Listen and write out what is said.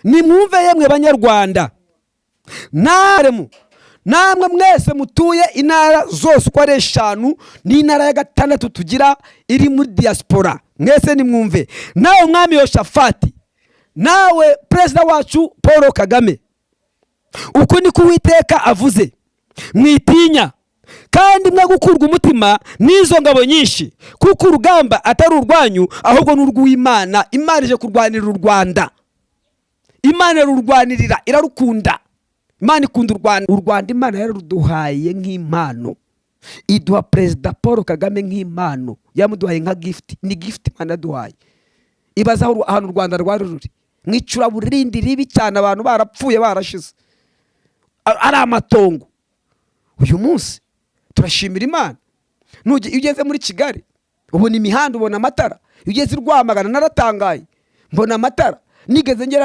nimwumve yemwe banyarwanda, namwe mwese mutuye intara zose uko ari 5 n'intara ya 6 tugira iri muri diaspora, mwese nimwumve. Nawe mwami Yoshafati, nawe perezida wacu Paul Kagame, uko niko Uwiteka avuze, mwitinya kandi mwagukurwa umutima n'izo ngabo nyinshi, kuko urugamba atari urwanyu ahubwo n'urw'Imana. Imana ije kurwanirira u Rwanda, Imana irarurwanirira, irarukunda. Imana ikunda u Rwanda. Imana yararuduhaye nk'impano, iduha perezida Paul Kagame nk'impano, yamuduhaye nka gift. Ni gift Imana yaduhaye. Ibaza ahantu u Rwanda rwari ruri mwicura burindi ribi cyane, abantu barapfuye barashize ari amatongo. Uyu munsi turashimira Imana. Ugeze muri Kigali ubona imihanda, ubona amatara. Ugeze i Rwamagana naratangaye, mbona amatara. Nigeze ngera